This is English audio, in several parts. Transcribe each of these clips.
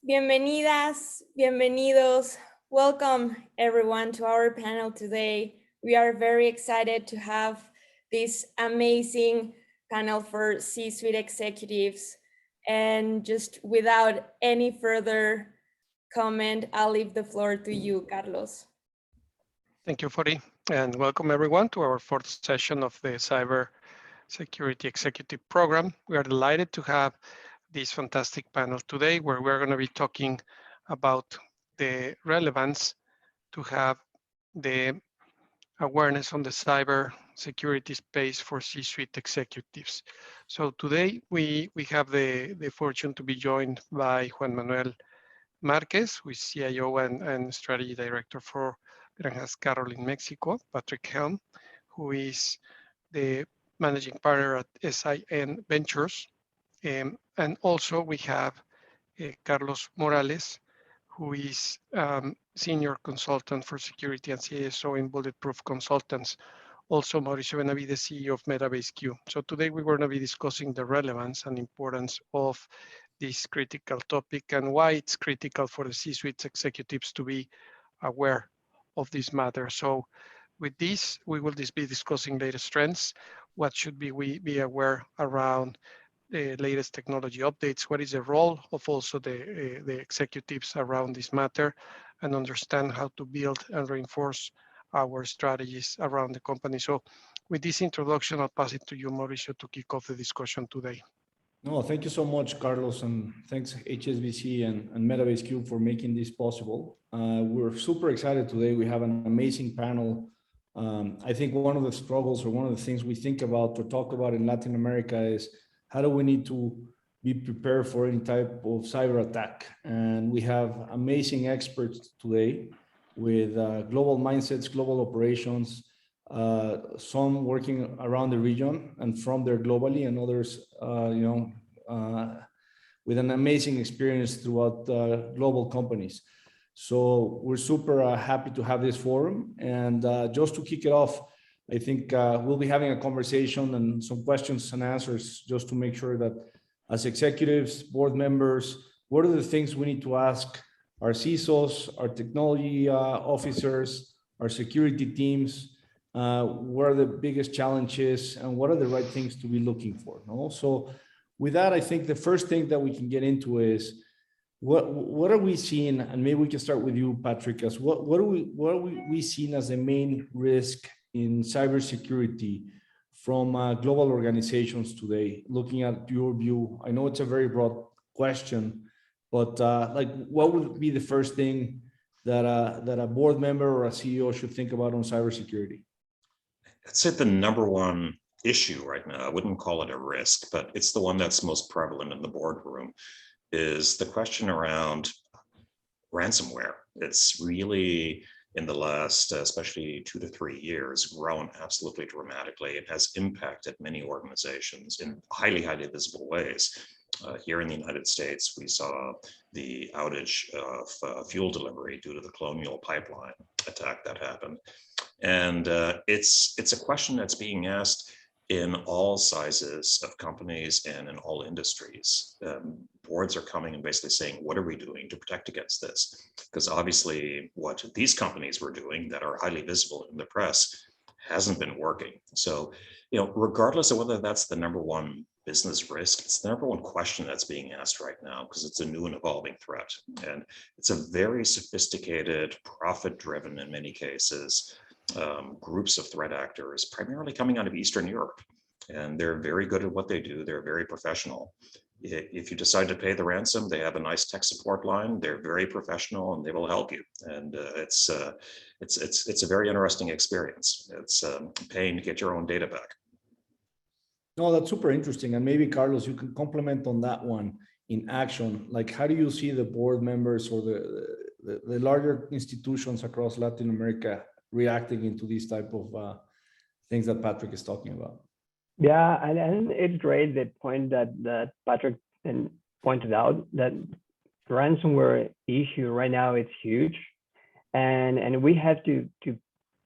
Bienvenidas, bienvenidos. Welcome everyone to our panel today. We are very excited to have this amazing panel for C-suite executives. And just without any further comment, I'll leave the floor to you, Carlos. Thank you, Fori, and welcome everyone to our fourth session of the Cyber Security Executive Program. We are delighted to have this fantastic panel today where we're going to be talking about the relevance to have the awareness on the cyber security space for C-suite executives. So today we have the fortune to be joined by Juan Manuel Marquez, who is CIO and Strategy Director for Granjas Carroll in Mexico, Patrick Helm, who is the Managing Partner at SIN Ventures, and also we have Carlos Morales, who is Senior Consultant for Security and CSO in Bulletproof Consultants. Also, Mauricio Benavides, CEO of Metabase Q. So today we're going to be discussing the relevance and importance of this critical topic and why it's critical for the C-suite executives to be aware of this matter. So with this, we will be discussing latest trends. What should we be aware around the latest technology updates? What is the role of also the executives around this matter, and understand how to build and reinforce our strategies around the company. So with this introduction, I'll pass it to you, Mauricio, to kick off the discussion today. No, thank you so much, Carlos, and thanks HSBC and Metabase Q for making this possible. We're super excited today. We have an amazing panel. I think one of the struggles or one of the things we think about or talk about in Latin America is how do we need to be prepared for any type of cyber attack? And we have amazing experts today with global mindsets, global operations, some working around the region and from there globally, and others, with an amazing experience throughout global companies. So we're super happy to have this forum. And just to kick it off, I think we'll be having a conversation and some questions and answers just to make sure that as executives, board members, what are the things we need to ask our CISOs, our technology officers, our security teams, what are the biggest challenges and what are the right things to be looking for? No? So with that, I think the first thing that we can get into is what are we seeing, and maybe we can start with you, Patrick, as what are we seeing as the main risk in cybersecurity from global organizations today, looking at your view? I know it's a very broad question, but what would be the first thing that a board member or a CEO should think about on cybersecurity? I'd say the number one issue right now, I wouldn't call it a risk, but it's the one that's most prevalent in the boardroom, is the question around ransomware. It's really, in the last, especially 2 to 3 years, grown absolutely dramatically. It has impacted many organizations in highly, highly visible ways. Here in the United States, we saw the outage of fuel delivery due to the Colonial Pipeline attack that happened. And it's a question that's being asked in all sizes of companies and in all industries. Boards are coming and basically saying, what are we doing to protect against this? Because obviously what these companies were doing that are highly visible in the press hasn't been working. So, regardless of whether that's the number one business risk, it's the number one question that's being asked right now because it's a new and evolving threat. And it's a very sophisticated, profit-driven, in many cases, groups of threat actors, primarily coming out of Eastern Europe. And they're very good at what they do. They're very professional. If you decide to pay the ransom, they have a nice tech support line. They're very professional and they will help you. And it's a very interesting experience. It's paying to get your own data back. No, that's super interesting. And maybe Carlos, you can comment on that one in action. Like, how do you see the board members or the larger institutions across Latin America reacting into these type of things that Patrick is talking about? Yeah, and it's great the point that Patrick pointed out, that ransomware issue right now, it's huge. And we have to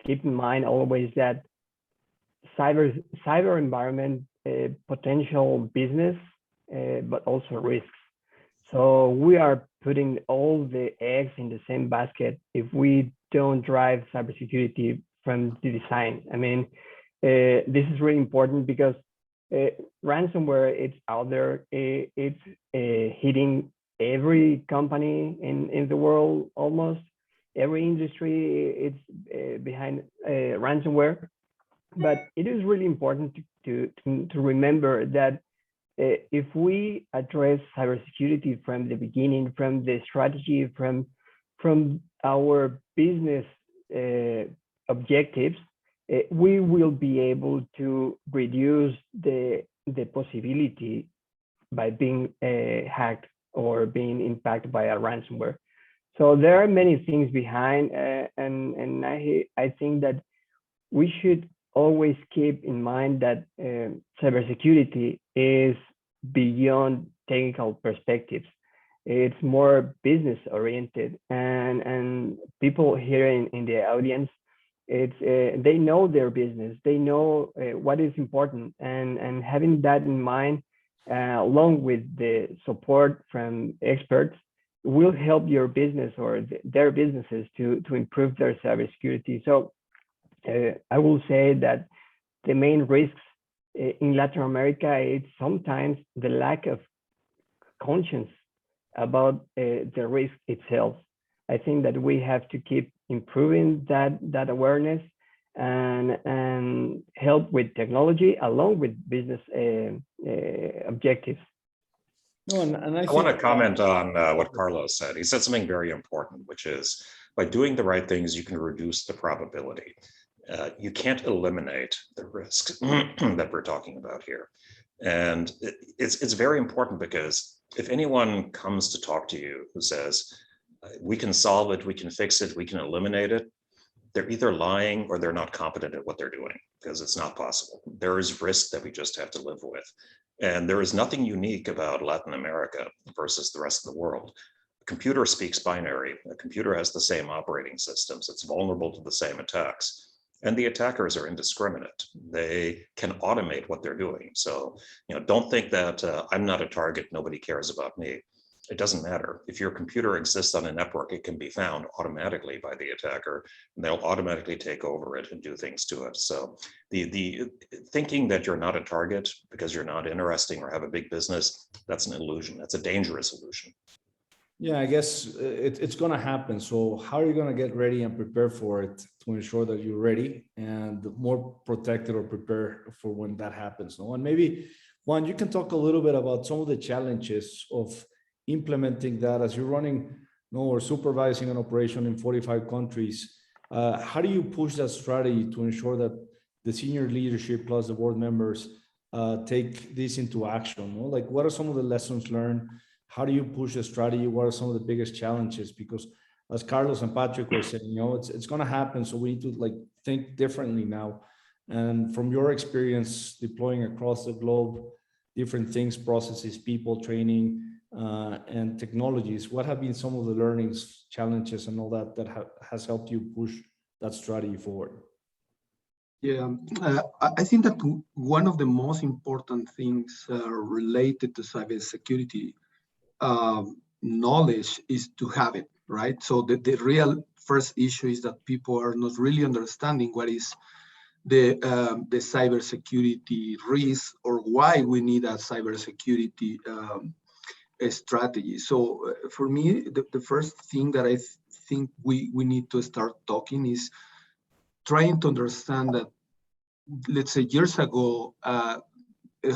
keep in mind always that cyber environment, potential business, but also risks. So we are putting all the eggs in the same basket if we don't drive cybersecurity from the design. I mean, this is really important because ransomware, it's out there. It's hitting every company in the world, almost every industry. It's behind ransomware. But it is really important to remember that if we address cybersecurity from the beginning, from the strategy, from our business objectives, we will be able to reduce the possibility by being hacked or being impacted by a ransomware. So there are many things behind, and I think that we should always keep in mind that cybersecurity is beyond technical perspectives. It's more business oriented, and people here in the audience, they know their business, they know what is important, and having that in mind, along with the support from experts, will help your business or their businesses to improve their cybersecurity. So I will say that the main risks in Latin America is sometimes the lack of conscience about the risk itself. I think that we have to keep improving that awareness and help with technology along with business objectives. No, and I want to comment on what Carlos said. He said something very important, which is by doing the right things, you can reduce the probability. You can't eliminate the risk that we're talking about here. And it's very important because if anyone comes to talk to you who says, we can solve it, we can fix it, we can eliminate it, they're either lying or they're not competent at what they're doing, because it's not possible. There is risk that we just have to live with. And there is nothing unique about Latin America versus the rest of the world. A computer speaks binary. A computer has the same operating systems. It's vulnerable to the same attacks. And the attackers are indiscriminate. They can automate what they're doing. So, don't think that I'm not a target, nobody cares about me. It doesn't matter. If your computer exists on a network, it can be found automatically by the attacker, and they'll automatically take over it and do things to it. So the thinking that you're not a target because you're not interesting or have a big business, that's an illusion. That's a dangerous illusion. Yeah, I guess it's going to happen. So how are you going to get ready and prepare for it to ensure that you're ready and more protected or prepared for when that happens? No? And maybe, Juan, you can talk a little bit about some of the challenges of implementing that as you're running or supervising an operation in 45 countries. How do you push that strategy to ensure that the senior leadership plus the board members take this into action? No? Like, what are some of the lessons learned? How do you push the strategy? What are some of the biggest challenges? Because as Carlos and Patrick were saying, it's going to happen. So we need to think differently now. And from your experience deploying across the globe, different things, processes, people, training, and technologies, what have been some of the learnings, challenges, and all that has helped you push that strategy forward? Yeah, I think that one of the most important things related to cybersecurity knowledge is to have it, right? So the real first issue is that people are not really understanding what is the cybersecurity risk or why we need a cybersecurity strategy. So for me, the first thing that I think we need to start talking is trying to understand that, let's say years ago,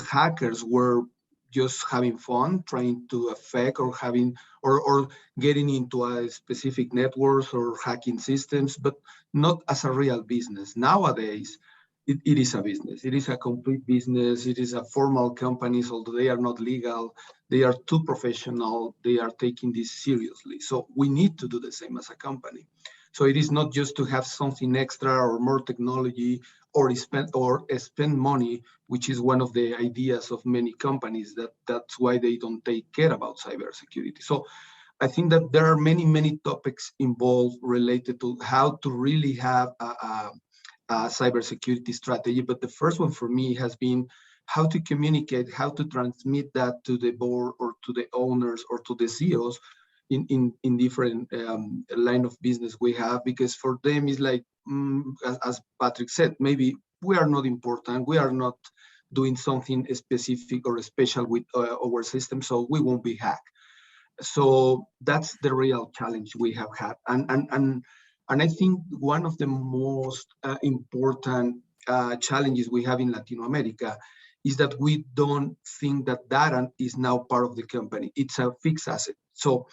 hackers were just having fun, trying to affect or getting into a specific networks or hacking systems, but not as a real business. Nowadays, it is a business. It is a complete business. It is a formal companies, although they are not legal. They are too professional. They are taking this seriously. So we need to do the same as a company. So it is not just to have something extra or more technology or spend money, which is one of the ideas of many companies that's why they don't take care about cybersecurity. So I think that there are many topics involved related to how to really have a cybersecurity strategy. But the first one for me has been how to communicate, how to transmit that to the board or to the owners or to the CEOs in different line of business we have, because for them it's like, as Patrick said, maybe we are not important, we are not doing something specific or special with our system, so we won't be hacked. So that's the real challenge we have had. And I think one of the most important challenges we have in Latin America is that we don't think that data is now part of the company. It's a fixed asset. So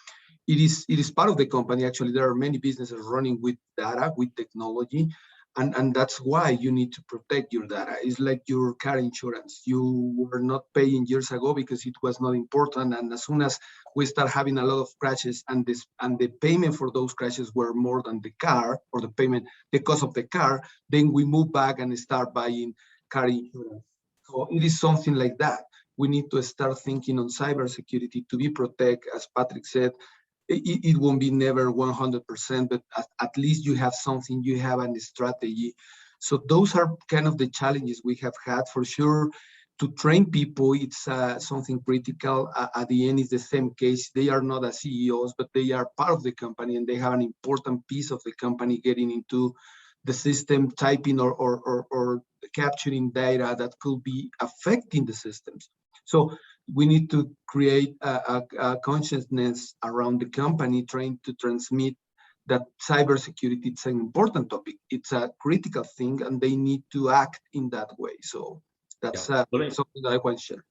it is part of the company. Actually, there are many businesses running with data, with technology, and that's why you need to protect your data. It's like your car insurance. You were not paying years ago because it was not important, and as soon as we start having a lot of crashes and the payment for those crashes were more than the car or the cost of the car, then we move back and start buying car insurance. So it is something like that. We need to start thinking on cybersecurity to be protected. As Patrick said, it won't be never 100%, but at least you have something, you have a strategy. So those are kind of the challenges we have had. For sure, to train people, it's something critical. At the end, it's the same case. They are not as CEOs, but they are part of the company, and they have an important piece of the company getting into the system, typing or capturing data that could be affecting the systems. So we need to create a consciousness around the company, trying to transmit that cybersecurity is an important topic. It's a critical thing, and they need to act in that way. So that's something that I want to share.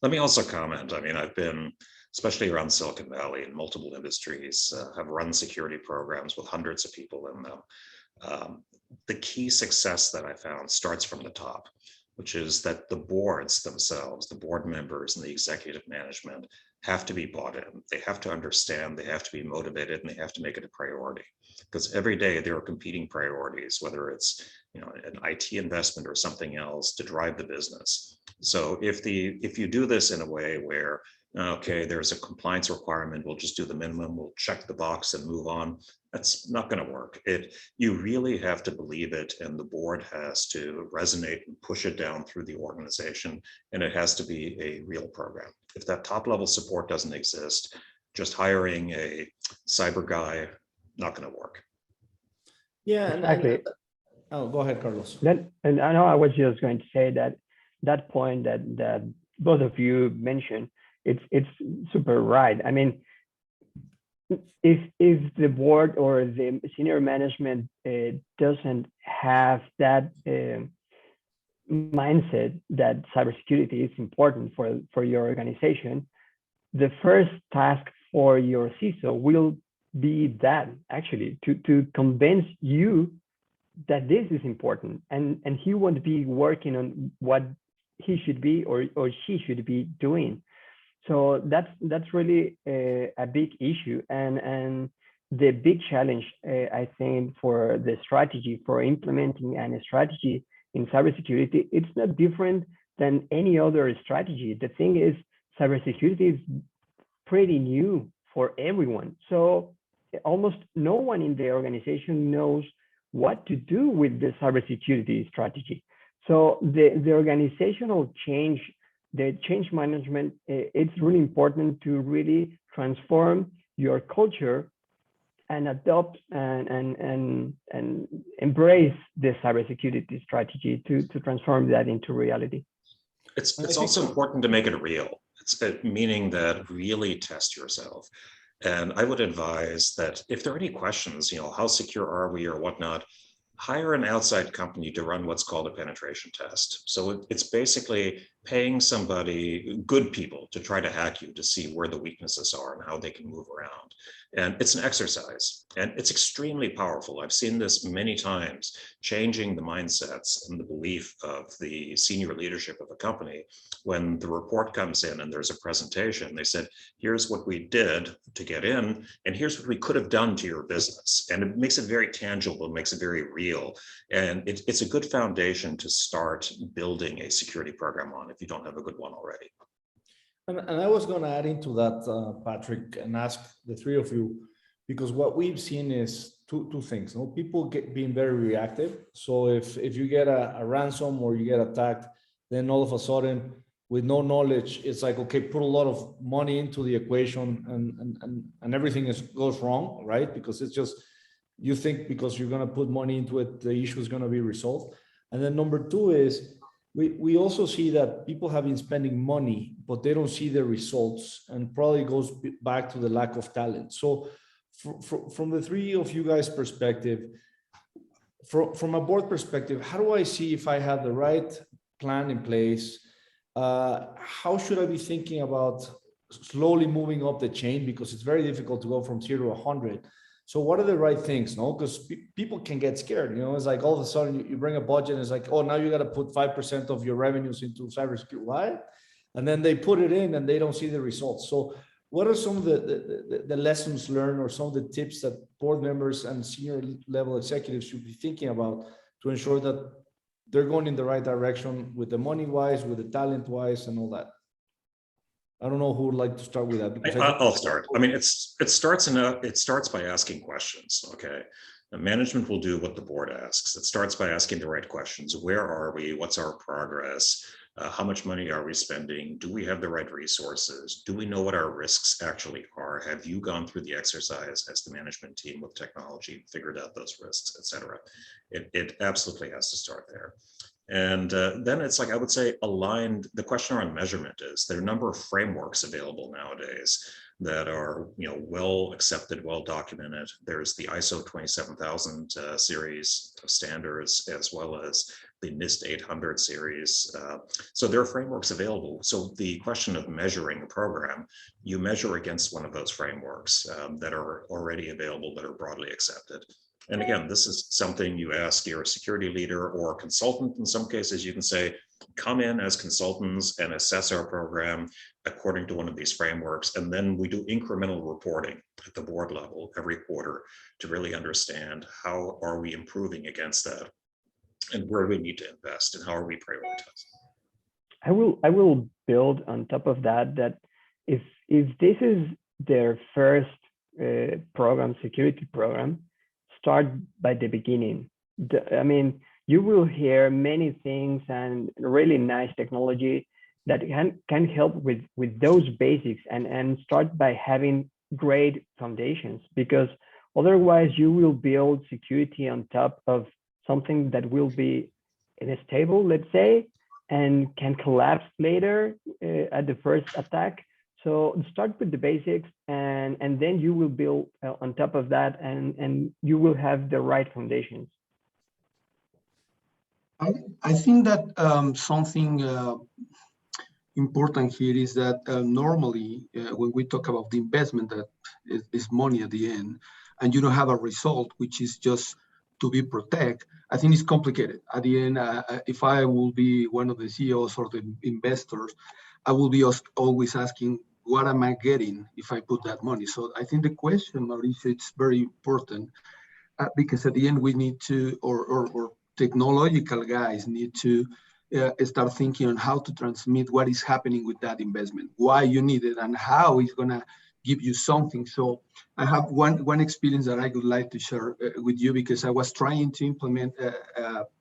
Let me also comment. I mean, I've been, especially around Silicon Valley, in multiple industries, have run security programs with hundreds of people in them. The key success that I found starts from the top, which is that the boards themselves, the board members and the executive management have to be bought in. They have to understand, they have to be motivated, and they have to make it a priority. Because every day there are competing priorities, whether it's an IT investment or something else to drive the business. So if you do this in a way where, okay, there's a compliance requirement, we'll just do the minimum, we'll check the box and move on, that's not going to work. You really have to believe it, and the board has to resonate and push it down through the organization, and it has to be a real program. If that top level support doesn't exist, just hiring a cyber guy, not going to work. Yeah, exactly. Go ahead, Carlos. And I know I was just going to say that point that both of you mentioned, it's super right. I mean, if the board or the senior management doesn't have that mindset that cybersecurity is important for your organization, the first task for your CISO will be that, actually, to convince you that this is important, and he won't be working on what he should be or she should be doing. So that's really a big issue, and the big challenge, I think, for the strategy, for implementing a strategy in cybersecurity, it's not different than any other strategy. The thing is, cybersecurity is pretty new for everyone. So almost no one in the organization knows what to do with the cybersecurity strategy. So the organizational change, the change management, it's really important to really transform your culture and adopt and embrace the cybersecurity strategy to transform that into reality. It's also important to make it real. It's meaning that really test yourself. And I would advise that if there are any questions, how secure are we or whatnot, hire an outside company to run what's called a penetration test. So it's basically paying somebody, good people, to try to hack you to see where the weaknesses are and how they can move around. And it's an exercise, and it's extremely powerful. I've seen this many times, changing the mindsets and the belief of the senior leadership of a company. When the report comes in and there's a presentation, they said, here's what we did to get in, and here's what we could have done to your business. And it makes it very tangible, it makes it very real. And it's a good foundation to start building a security program on if you don't have a good one already. And I was going to add into that, Patrick, and ask the three of you, because what we've seen is two things. People being very reactive. So if you get a ransom or you get attacked, then all of a sudden, with no knowledge, it's like, okay, put a lot of money into the equation and everything goes wrong, right? Because it's just, you think because you're going to put money into it, the issue is going to be resolved. And then number two is, we also see that people have been spending money, but they don't see the results, and probably goes back to the lack of talent. So from the three of you guys' perspective, from a board perspective, how do I see if I have the right plan in place? How should I be thinking about slowly moving up the chain? Because it's very difficult to go from 0 to 100. So what are the right things? No, because people can get scared. You know, it's like all of a sudden you bring a budget and it's like, oh, now you got to put 5% of your revenues into cybersecurity. Why? And then they put it in and they don't see the results. So what are some of the lessons learned, or some of the tips that board members and senior level executives should be thinking about to ensure that they're going in the right direction with the money wise, with the talent wise, and all that? I don't know who would like to start with that. Because I'll start. I mean, it starts by asking questions. Okay, the management will do what the board asks. It starts by asking the right questions. Where are we? What's our progress? How much money are we spending? Do we have the right resources? Do we know what our risks actually are? Have you gone through the exercise as the management team with technology, figured out those risks, et cetera? It absolutely has to start there. And then it's like, I would say, aligned. The question around measurement is there are a number of frameworks available nowadays that are, well accepted, well documented. There's the ISO 27000 series of standards, as well as the NIST 800 series. So there are frameworks available. So the question of measuring a program, you measure against one of those frameworks that are already available, that are broadly accepted. And again, this is something you ask your security leader or consultant. In some cases, you can say, come in as consultants and assess our program according to one of these frameworks. And then we do incremental reporting at the board level every quarter to really understand how are we improving against that, and where we need to invest, and how are we prioritizing. I will build on top of that, that if this is their first security program, start by the beginning. I mean, you will hear many things and really nice technology that can help with those basics, and start by having great foundations, because otherwise you will build security on top of something that will be unstable, let's say, and can collapse later at the first attack. So start with the basics, and then you will build on top of that, and you will have the right foundations. I think that something important here is that normally when we talk about the investment that is money at the end, and you don't have a result, which is just to be protected, I think it's complicated. At the end, if I will be one of the CEOs or the investors, I will be always asking, what am I getting if I put that money? So I think the question, Mauricio, it's very important because at the end we need to, or technological guys need to start thinking on how to transmit what is happening with that investment, why you need it, and how it's gonna give you something. So I have one experience that I would like to share with you, because I was trying to implement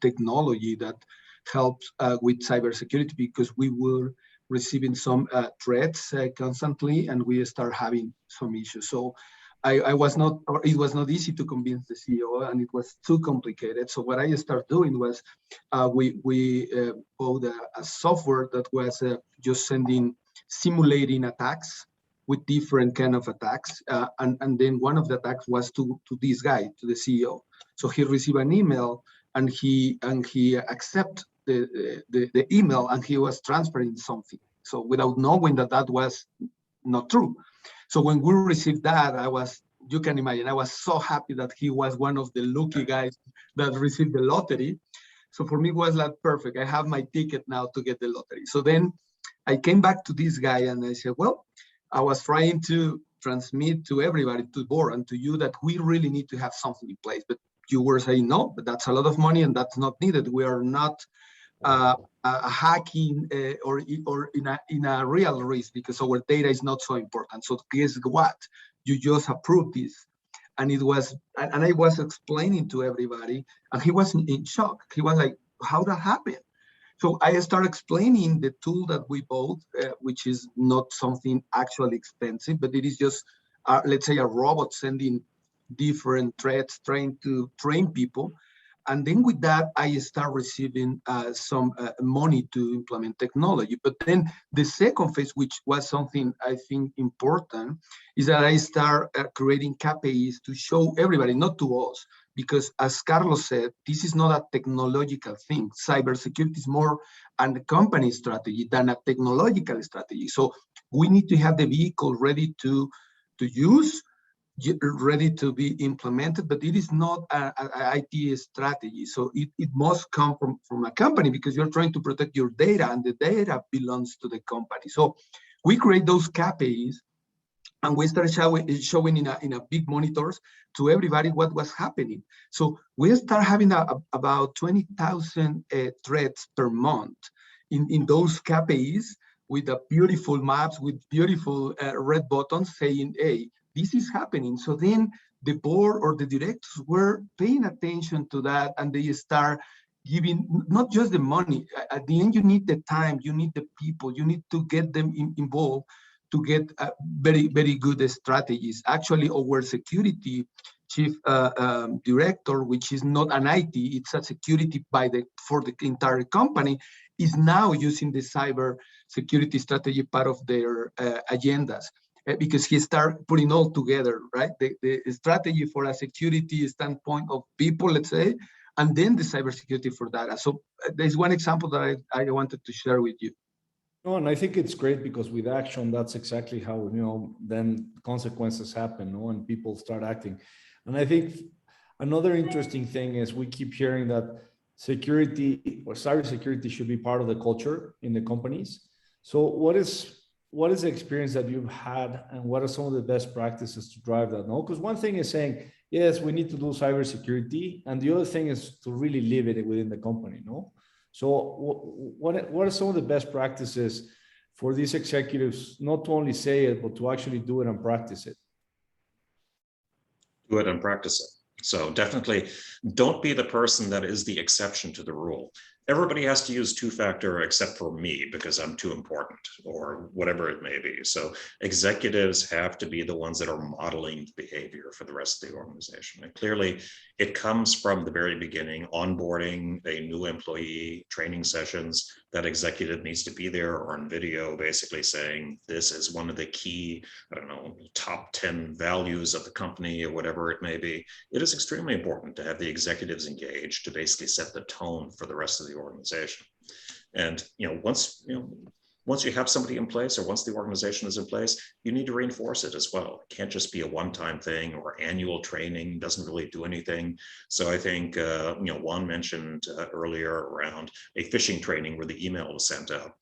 technology that helps with cybersecurity, because we were receiving some threats constantly, and we start having some issues. So it was not easy to convince the CEO, and it was too complicated. So what I started doing was we bought a software that was just simulating attacks with different kind of attacks. And then one of the attacks was to this guy, to the CEO. So he received an email, and he accepted the email, and he was transferring something. So without knowing that was not true. So when we received that, you can imagine, I was so happy that he was one of the lucky guys that received the lottery. So for me, it was like, perfect. I have my ticket now to get the lottery. So then I came back to this guy and I said, well, I was trying to transmit to everybody, to the board and to you, that we really need to have something in place. But you were saying, no, but that's a lot of money and that's not needed. We are not hacking or in a real risk, because our data is not so important. So guess what? You just approved this. And I was explaining to everybody, and he was in shock. He was like, how that happened? So I start explaining the tool that we bought, which is not something actually expensive, but it is just, let's say, a robot sending different threads, trying to train people. And then with that, I start receiving some money to implement technology. But then the second phase, which was something I think important, is that I start creating KPIs to show everybody, not to us, because as Carlos said, this is not a technological thing. Cybersecurity is more a company strategy than a technological strategy. So we need to have the vehicle ready to use, ready to be implemented, but it is not an IT strategy. So it must come from a company, because you're trying to protect your data, and the data belongs to the company. So we create those KPIs, and we started showing in a big monitors to everybody what was happening. So we start having about 20,000 threads per month in those KPIs, with a beautiful maps, with beautiful red buttons saying, hey, this is happening. So then the board or the directors were paying attention to that, and they start giving not just the money. At the end, you need the time, you need the people, you need to get them involved to get very, very good strategies. Actually, our security chief director, which is not an IT, it's a security for the entire company, is now using the cyber security strategy part of their agendas. Because he started putting all together, right? The strategy for a security standpoint of people, let's say, and then the cybersecurity for data. So there's one example that I wanted to share with you. No, and I think it's great, because with action, that's exactly how, then consequences happen, and people start acting. And I think another interesting thing is we keep hearing that security or cybersecurity should be part of the culture in the companies. So what is the experience that you've had, and what are some of the best practices to drive that? No, because one thing is saying, yes, we need to do cybersecurity, and the other thing is to really live it within the company, no? So what are some of the best practices for these executives, not to only say it, but to actually do it and practice it? Do it and practice it. So definitely don't be the person that is the exception to the rule. Everybody has to use two-factor except for me, because I'm too important, or whatever it may be. So executives have to be the ones that are modeling behavior for the rest of the organization. And clearly it comes from the very beginning, onboarding a new employee, training sessions. That executive needs to be there or on video, basically saying, this is one of the key, top 10 values of the company, or whatever it may be. It is extremely important to have the executives engaged to basically set the tone for the rest of the organization. And once you have somebody in place, or once the organization is in place, you need to reinforce it as well. It can't just be a one-time thing, or annual training doesn't really do anything. So I think Juan mentioned earlier around a phishing training where the email was sent out.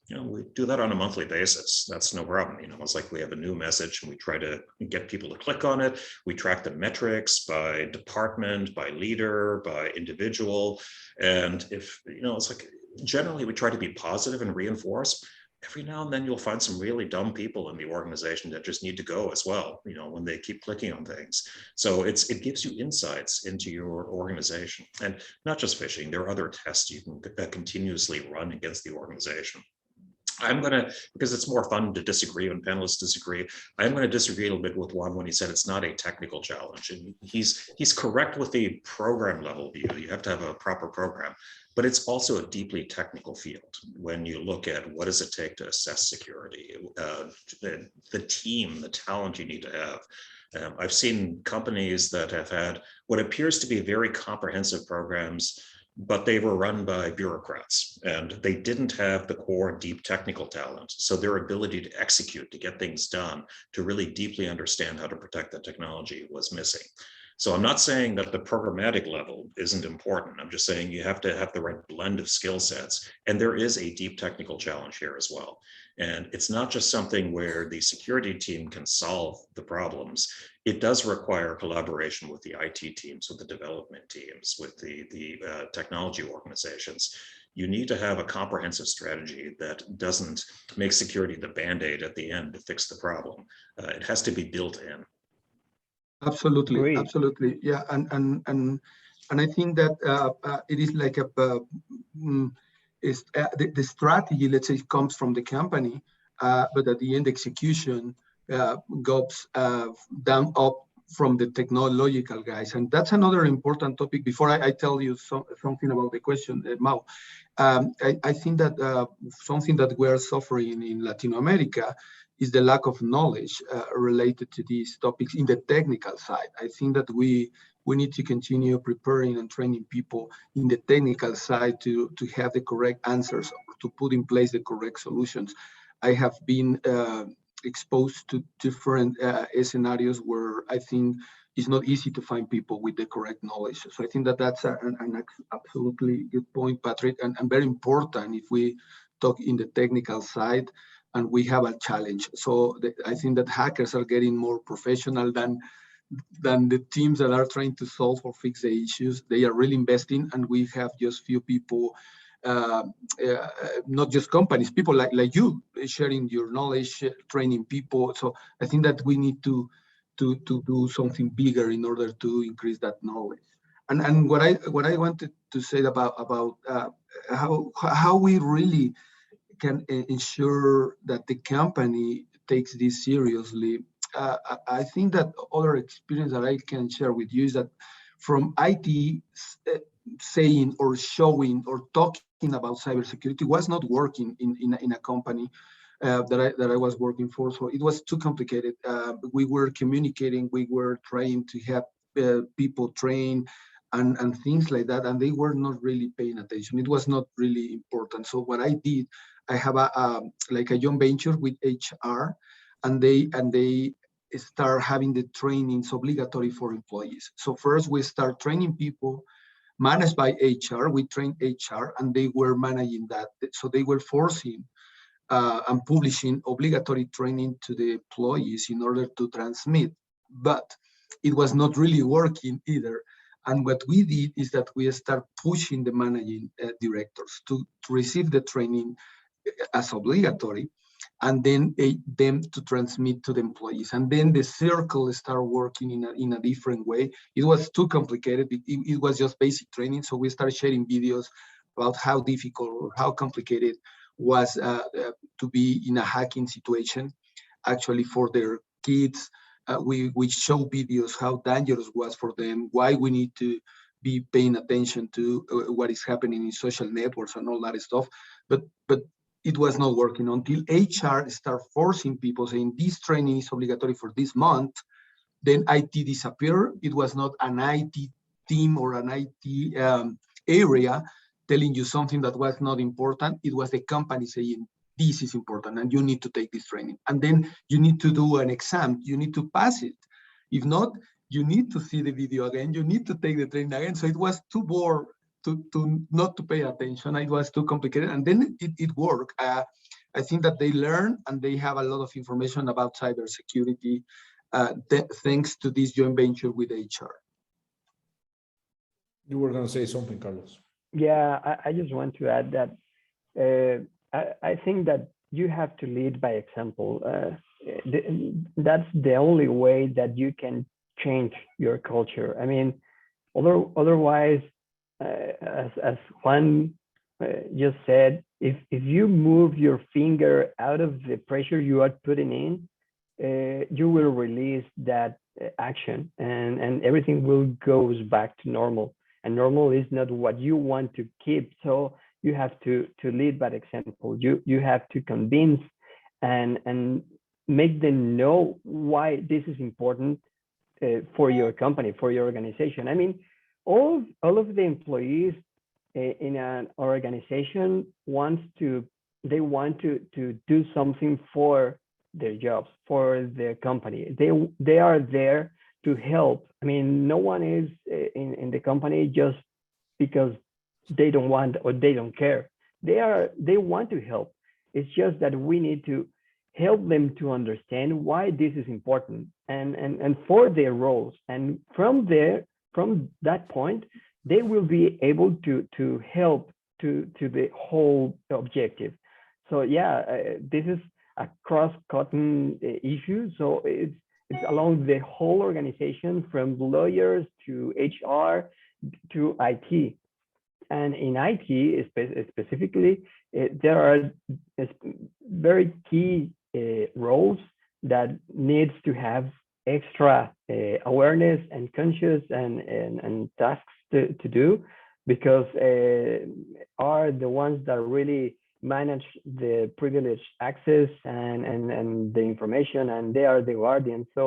We do that on a monthly basis. That's no problem. It's like we have a new message and we try to get people to click on it. We track the metrics by department, by leader, by individual. And if, it's like, generally we try to be positive and reinforce. Every now and then you'll find some really dumb people in the organization that just need to go as well, when they keep clicking on things. So it gives you insights into your organization. And not just phishing, there are other tests you can continuously run against the organization. Because it's more fun to disagree when panelists disagree, I'm going to disagree a little bit with Juan when he said it's not a technical challenge. And he's correct with the program level view. You have to have a proper program, but it's also a deeply technical field when you look at what does it take to assess security, the team, the talent you need to have. I've seen companies that have had what appears to be very comprehensive programs, but they were run by bureaucrats and they didn't have the core deep technical talent. So their ability to execute, to get things done, to really deeply understand how to protect the technology was missing. So I'm not saying that the programmatic level isn't important. I'm just saying you have to have the right blend of skill sets. And there is a deep technical challenge here as well. And it's not just something where the security team can solve the problems. It does require collaboration with the IT teams, with the development teams, with the technology organizations. You need to have a comprehensive strategy that doesn't make security the Band-Aid at the end to fix the problem. It has to be built in. Absolutely, Great. absolutely, yeah, and I think that it is like the strategy, let's say, comes from the company, but at the end, execution goes down up from the technological guys. And that's another important topic. Before I tell you something about the question, Mau, I think that something that we're suffering in Latin America is the lack of knowledge related to these topics in the technical side. I think that we need to continue preparing and training people in the technical side to have the correct answers, to put in place the correct solutions. I have been exposed to different scenarios where I think it's not easy to find people with the correct knowledge. So I think that that's an absolutely good point, Patrick, and very important if we talk in the technical side and we have a challenge. So I think that hackers are getting more professional than the teams that are trying to solve or fix the issues. They are really investing, and we have just few people, not just companies, people like you sharing your knowledge, training people. So I think that we need to do something bigger in order to increase that knowledge. And what I wanted to say about how we really can ensure that the company takes this seriously. I think that other experience that I can share with you is that from IT saying or showing or talking about cybersecurity was not working in a company that I was working for. So it was too complicated. We were communicating, we were trying to have people train and things like that, and they were not really paying attention. It was not really important. So what I did, I have like a joint venture with HR, and they start having the trainings obligatory for employees. So first we start training people managed by HR. We trained HR, and they were managing that. So they were forcing and publishing obligatory training to the employees in order to transmit, but it was not really working either. And what we did is that we start pushing the managing directors to receive the training as obligatory, and then them to transmit to the employees. And then the circle start working in a different way. It was too complicated. It was just basic training. So we started sharing videos about how difficult or how complicated was to be in a hacking situation, actually for their kids. We show videos how dangerous it was for them, why we need to be paying attention to what is happening in social networks and all that stuff. But it was not working until HR started forcing people, saying this training is obligatory for this month. Then IT disappeared. It was not an IT team or an IT area telling you something that was not important. It was the company saying, this is important and you need to take this training. And then you need to do an exam. You need to pass it. If not, you need to see the video again. You need to take the training again. So it was too bored to not to pay attention. It was too complicated. And then it worked. I think that they learn and they have a lot of information about cybersecurity thanks to this joint venture with HR. You were going to say something, Carlos. Yeah, I just want to add that I think that you have to lead by example. That's the only way that you can change your culture. I mean, otherwise, as Juan just said, if you move your finger out of the pressure you are putting in, you will release that action, and everything will goes back to normal. And normal is not what you want to keep. So you have to lead by example. You have to convince and make them know why this is important for your company, for your organization. I mean, all of the employees in an organization want to do something for their jobs, for their company. They are there to help. I mean, no one is in the company just because they don't want or they don't care. They want to help. It's just that we need to help them to understand why this is important and for their roles. And from that point, they will be able to help to the whole objective. So yeah, this is a cross-cutting issue. So it's along the whole organization, from lawyers to HR to IT. And in IT specifically, there are very key roles that needs to have extra awareness and conscious and tasks to do, because are the ones that really manage the privileged access and the information, and they are the guardians. So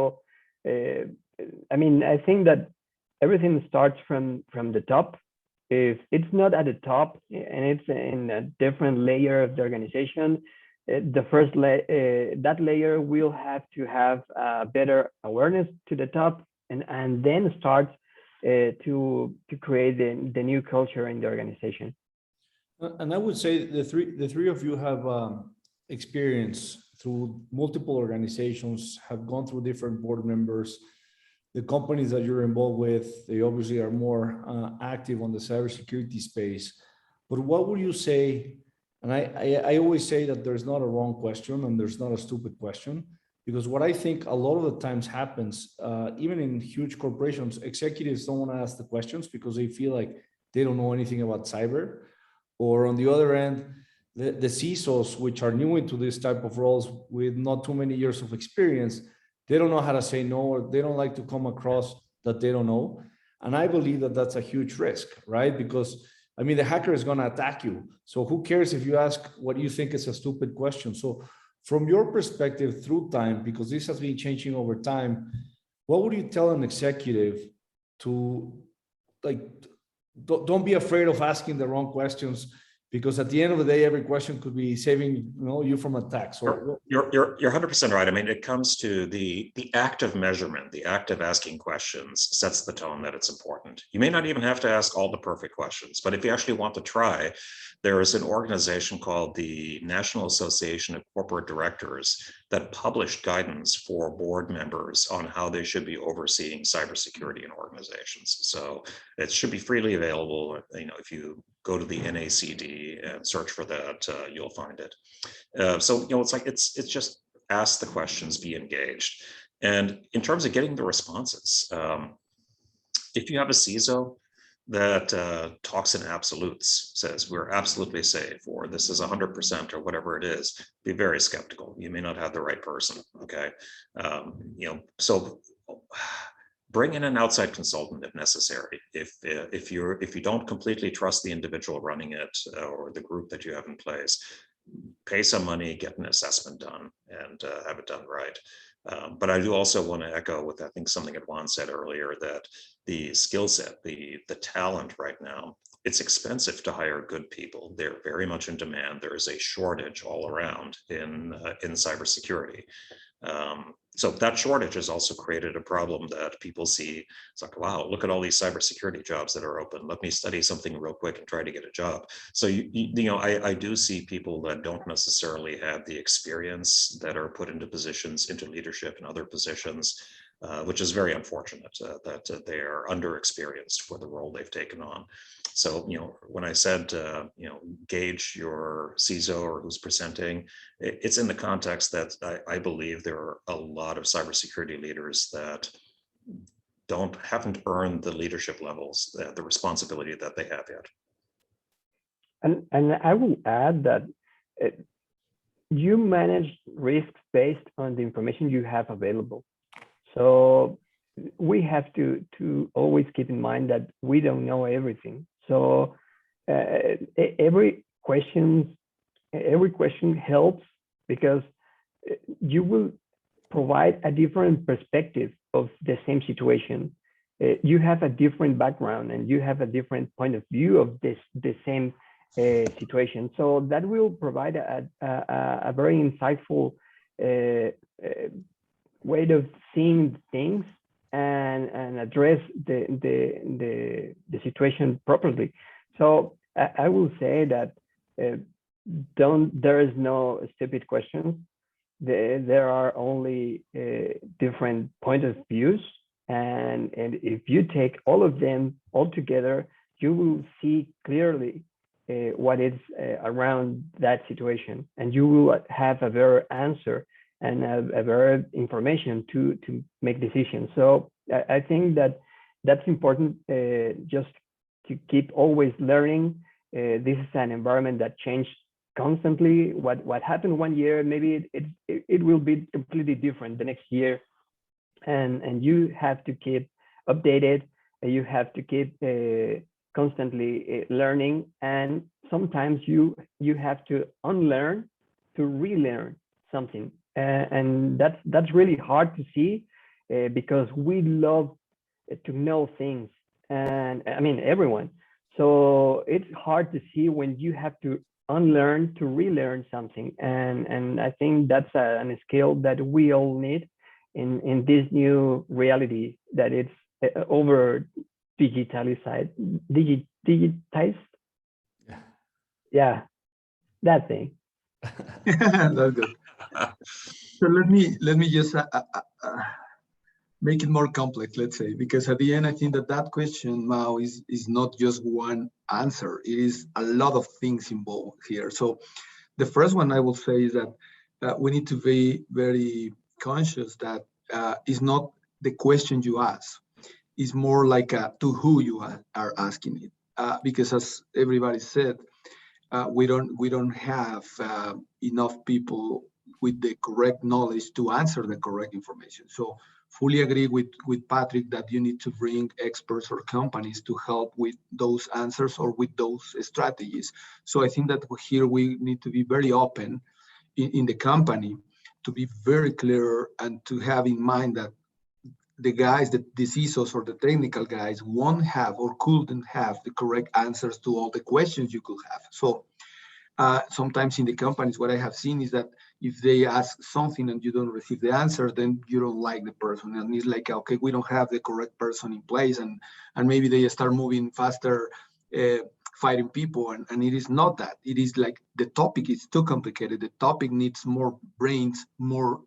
I mean, I think that everything starts from the top. If it's not at the top and it's in a different layer of the organization, the first that layer will have to have better awareness to the top, and then start to create the new culture in the organization. And I would say the three of you have experience through multiple organizations, have gone through different board members. The companies that you're involved with, they obviously are more active on the cybersecurity space. But what would you say? And I always say that there's not a wrong question and there's not a stupid question, because what I think a lot of the times happens, even in huge corporations, executives don't want to ask the questions because they feel like they don't know anything about cyber. Or on the other end, the CISOs, which are new into this type of roles with not too many years of experience, they don't know how to say no, or they don't like to come across that they don't know. And I believe that that's a huge risk, right? Because I mean, the hacker is going to attack you. So who cares if you ask what you think is a stupid question? So from your perspective through time, because this has been changing over time, what would you tell an executive to, like, don't be afraid of asking the wrong questions, because at the end of the day, every question could be saving you from attacks. So you're 100% right. I mean, it comes to the act of measurement, the act of asking questions sets the tone that it's important. You may not even have to ask all the perfect questions, but if you actually want to try, there is an organization called the National Association of Corporate Directors that published guidance for board members on how they should be overseeing cybersecurity in organizations. So it should be freely available. If you go to the NACD and search for that, you'll find it. So it's like it's just ask the questions, be engaged. And in terms of getting the responses, if you have a CISO that talks in absolutes, says we're absolutely safe, or this is 100%, or whatever it is, be very skeptical. You may not have the right person. Okay, so bring in an outside consultant if necessary. If you don't completely trust the individual running it or the group that you have in place, pay some money, get an assessment done, and have it done right. But I do also want to echo with, I think, something that Juan said earlier, that the skill set, the talent right now, it's expensive to hire good people. They're very much in demand. There is a shortage all around in cybersecurity. So that shortage has also created a problem that people see. It's like, wow, look at all these cybersecurity jobs that are open. Let me study something real quick and try to get a job. So I do see people that don't necessarily have the experience that are put into positions, into leadership and other positions, which is very unfortunate that they are underexperienced for the role they've taken on. So, when I said, gauge your CISO or who's presenting, it's in the context that I believe there are a lot of cybersecurity leaders that haven't earned the leadership levels, the responsibility that they have yet. And I will add that you manage risks based on the information you have available. So we have to always keep in mind that we don't know everything. So every question helps, because you will provide a different perspective of the same situation. You have a different background and you have a different point of view of the same situation. So that will provide a very insightful way of seeing things and address the situation properly. So I will say that there is no stupid questions. There are only different points of views, and if you take all of them all together, you will see clearly what is around that situation, and you will have a better answer and a better information to make decisions. So I think that that's important, just to keep always learning This is an environment that changed constantly. What happened one year, maybe it will be completely different the next year, and you have to keep updated. You have to keep constantly learning, and sometimes you have to unlearn to relearn something, and that's really hard to see because we love to know things, and I mean everyone. So it's hard to see when you have to unlearn to relearn something, and I think that's a skill that we all need in this new reality that it's over digitalized. Digitized. Yeah, that thing. That's good. So let me just make it more complex, let's say, because at the end, I think that question, Mao, is not just one answer. It is a lot of things involved here. So the first one I will say is that we need to be very conscious that it's not the question you ask. It's more like to who you are asking it. Because as everybody said, we don't have enough people with the correct knowledge to answer the correct information. So fully agree with Patrick that you need to bring experts or companies to help with those answers or with those strategies. So I think that here we need to be very open in the company, to be very clear and to have in mind that the guys, the CISOs or the technical guys won't have or couldn't have the correct answers to all the questions you could have. So sometimes in the companies, what I have seen is that if they ask something and you don't receive the answer, then you don't like the person. And it's like, okay, we don't have the correct person in place. And maybe they start moving faster, fighting people. And it is not that. It is like the topic is too complicated. The topic needs more brains, more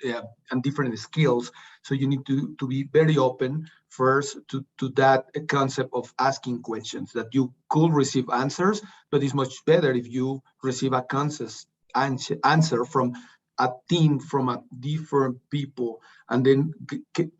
and different skills. So you need to be very open first to that concept of asking questions, that you could receive answers, but it's much better if you receive a conscious answer from a team, from a different people, and then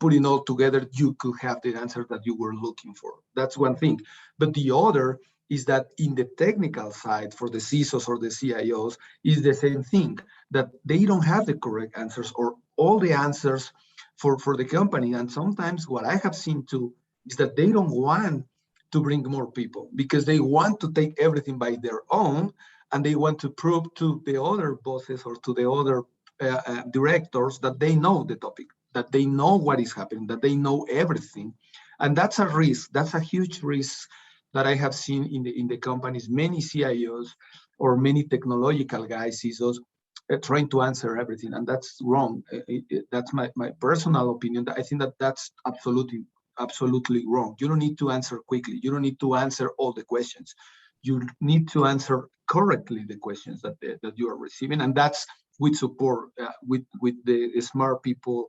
putting all together, you could have the answer that you were looking for. That's one thing. But the other is that in the technical side, for the CISOs or the CIOs, is the same thing, that they don't have the correct answers or all the answers for the company. And sometimes what I have seen too is that they don't want to bring more people because they want to take everything by their own, and they want to prove to the other bosses or to the other directors that they know the topic, that they know what is happening, that they know everything. And that's a risk. That's a huge risk that I have seen in the companies. Many CIOs or many technological guys, CISOs, trying to answer everything, and that's wrong. That's my personal opinion. I think that's absolutely wrong. You don't need to answer quickly. You don't need to answer all the questions. You need to answer correctly the questions that you are receiving, and that's with support, with the smart people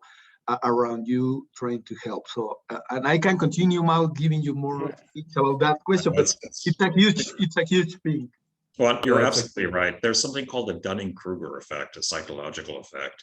around you trying to help. So, and I can continue now giving you more speech about that question, but it's a huge thing. Well, you're absolutely right. There's something called the Dunning-Kruger effect, a psychological effect.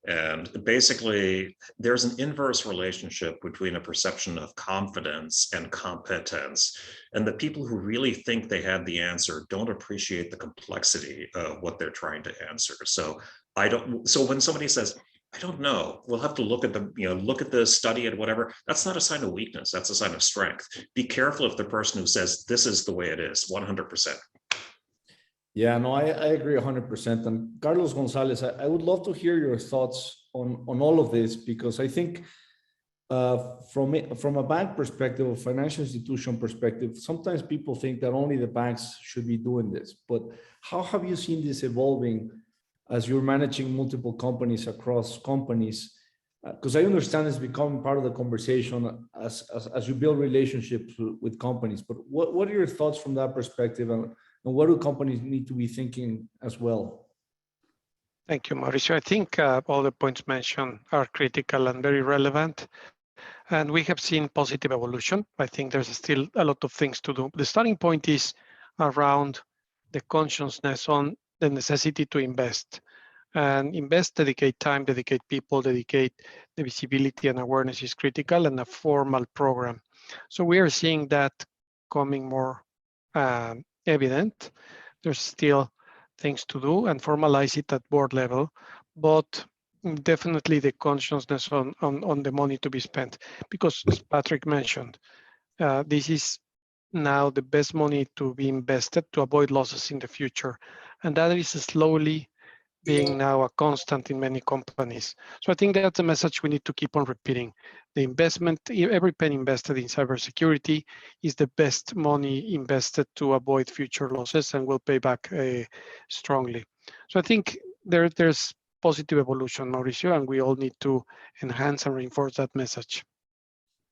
And basically, there's an inverse relationship between a perception of confidence and competence. And the people who really think they have the answer don't appreciate the complexity of what they're trying to answer. So when somebody says, I don't know, we'll have to look at the study and whatever, that's not a sign of weakness, that's a sign of strength. Be careful if the person who says, this is the way it is, 100%. Yeah, no, I agree 100%. And Carlos Gonzalez, I would love to hear your thoughts on all of this, because I think from a bank perspective, a financial institution perspective, sometimes people think that only the banks should be doing this. But how have you seen this evolving as you're managing multiple companies across companies? Because I understand it's becoming part of the conversation as you build relationships with companies. But what are your thoughts from that perspective? And what do companies need to be thinking as well? Thank you, Mauricio. I think all the points mentioned are critical and very relevant. And we have seen positive evolution. I think there's still a lot of things to do. The starting point is around the consciousness on the necessity to invest. And invest, dedicate time, dedicate people, dedicate the visibility and awareness is critical, and a formal program. So we are seeing that coming more evident. There's still things to do and formalize it at board level, but definitely the consciousness on the money to be spent, because as Patrick mentioned, this is now the best money to be invested to avoid losses in the future. And that is slowly being now a constant in many companies. So I think that's a message we need to keep on repeating. The investment, every penny invested in cybersecurity is the best money invested to avoid future losses and will pay back strongly. So I think there's positive evolution, Mauricio, and we all need to enhance and reinforce that message.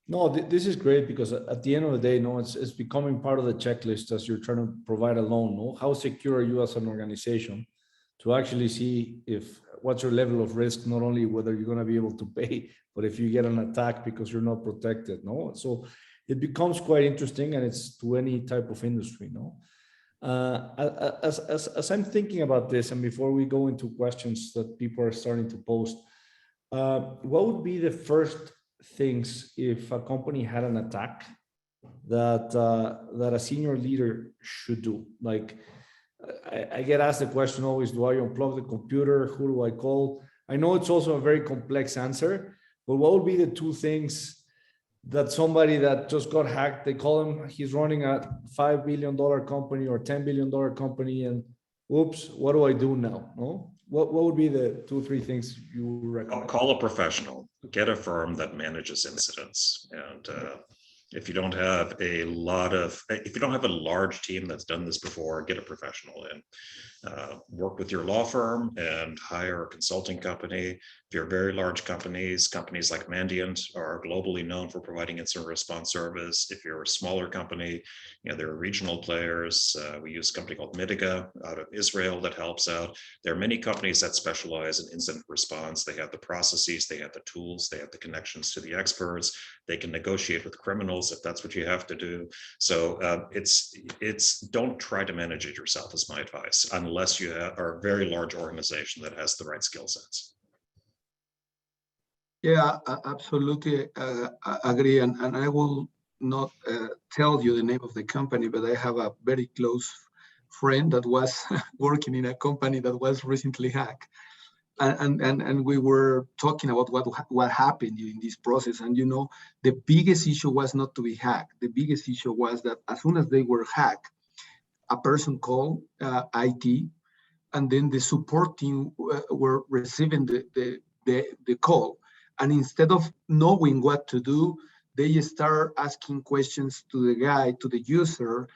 No, this is great, because at the end of the day, no, it's becoming part of the checklist as you're trying to provide a loan. No, how secure are you as an organization to actually see if what's your level of risk, not only whether you're going to be able to pay, but if you get an attack because you're not protected. No, so it becomes quite interesting, and it's to any type of industry. No, as I'm thinking about this, and before we go into questions that people are starting to post, what would be the first things if a company had an attack that a senior leader should do? Like, I get asked the question always, do I unplug the computer? Who do I call? I know it's also a very complex answer, but what would be the two things that somebody that just got hacked, they call him, he's running a $5 billion company or $10 billion company, and oops, what do I do now? No? What would be the 2-3 things you would recommend? Call a professional, get a firm that manages incidents. And if you don't have a large team that's done this before, get a professional in. Work with your law firm and hire a consulting company. If you're very large companies like Mandiant are globally known for providing incident response service. If you're a smaller company, there are regional players. We use a company called Mitiga out of Israel that helps out. There are many companies that specialize in incident response. They have the processes, they have the tools, they have the connections to the experts. They can negotiate with criminals if that's what you have to do. So it's don't try to manage it yourself, is my advice, unless you are a very large organization that has the right skill sets. Yeah, absolutely agree. And I will not tell you the name of the company, but I have a very close friend that was working in a company that was recently hacked. And we were talking about what happened in this process. And the biggest issue was not to be hacked. The biggest issue was that as soon as they were hacked, a person called IT, and then the support team were receiving the call. And instead of knowing what to do, they start asking questions to the user,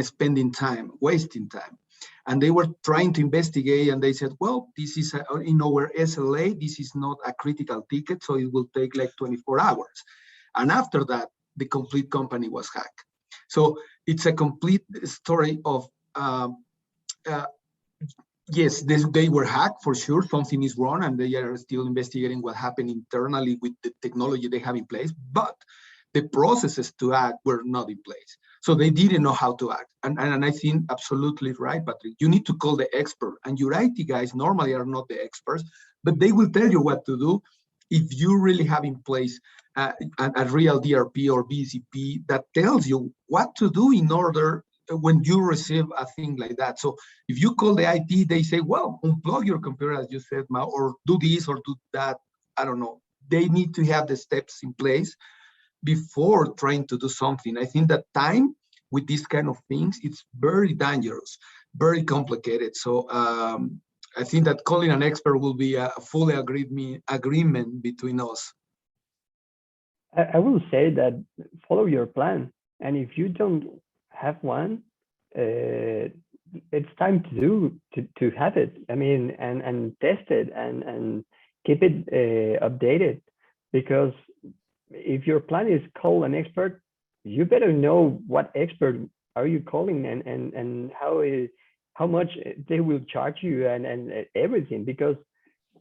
spending time, wasting time. And they were trying to investigate, and they said, well, this is in our SLA, this is not a critical ticket, so it will take like 24 hours. And after that, the complete company was hacked. So it's a complete story of, yes, they were hacked for sure, something is wrong, and they are still investigating what happened internally with the technology they have in place, but the processes to act were not in place. So they didn't know how to act. And I think absolutely right, Patrick. You need to call the expert. And your IT guys normally are not the experts, but they will tell you what to do if you really have in place a real DRP or BCP that tells you what to do in order when you receive a thing like that. So if you call the IT, they say, well, unplug your computer, as you said, Ma, or do this or do that. I don't know. They need to have the steps in place before trying to do something. I think that time with these kind of things, it's very dangerous, very complicated. So I think that calling an expert will be a fully agreement between us. I will say that follow your plan. And if you don't have one, it's time to have it. I mean, and test it and keep it updated, because if your plan is call an expert, you better know what expert are you calling and how much they will charge you and everything, because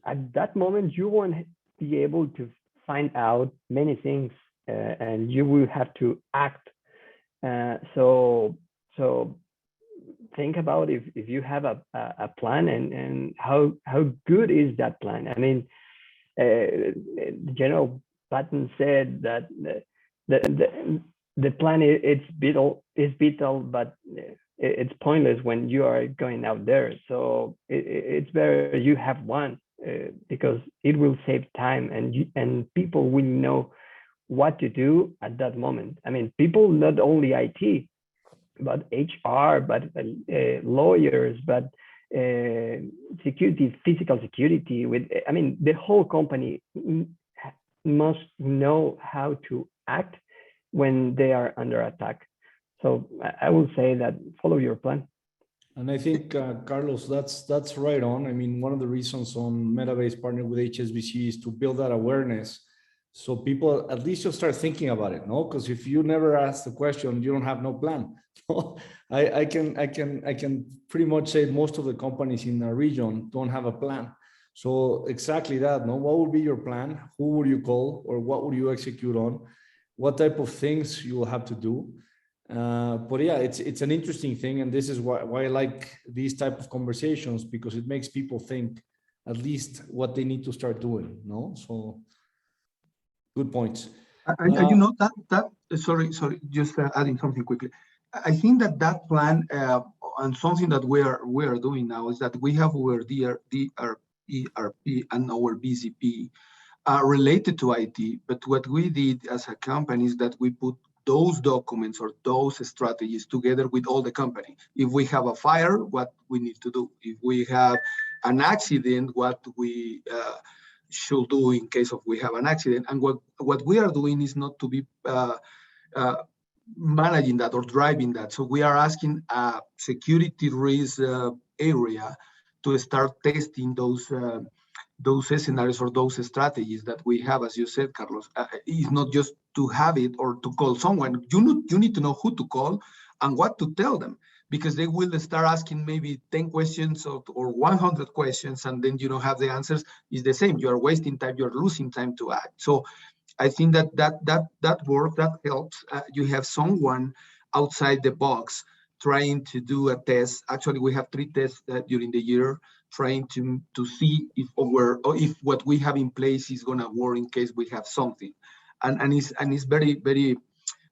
at that moment you won't be able to find out many things and you will have to act. So think about if you have a plan and how good is that plan. I mean, General Patton said that the plan is vital, but it's pointless when you are going out there. So it's better you have one, because it will save time, and people will know what to do at that moment. I mean, people, not only IT, but HR, but lawyers, but security, physical security. I mean, the whole company must know how to act when they are under attack. So I will say that follow your plan. And I think, Carlos, that's right on. I mean, one of the reasons on Metabase partner with HSBC is to build that awareness, so people at least you'll start thinking about it, no? Because if you never ask the question, you don't have no plan. I can pretty much say most of the companies in our region don't have a plan. So exactly that, no? What would be your plan? Who would you call, or what would you execute on? What type of things you will have to do? But yeah, it's an interesting thing, and this is why I like these type of conversations, because it makes people think at least what they need to start doing, no? So good points. And you know that sorry, just adding something quickly. I think that plan and something that we are doing now is that we have our ERP and our BCP related to IT. But what we did as a company is that we put those documents or those strategies together with all the company. If we have a fire, what we need to do. If we have an accident, what we should do in case of we have an accident. And what we are doing is not to be managing that or driving that. So we are asking a security risk area to start testing those scenarios or those strategies that we have, as you said, Carlos. It's not just to have it or to call someone. You need to know who to call and what to tell them, because they will start asking maybe 10 questions or 100 questions, and then you don't have the answers. It's the same. You are wasting time. You're losing time to act. So I think that work, that helps. You have someone outside the box trying to do a test. Actually, we have 3 tests during the year, trying to see if what we have in place is going to work in case we have something. And it's very, very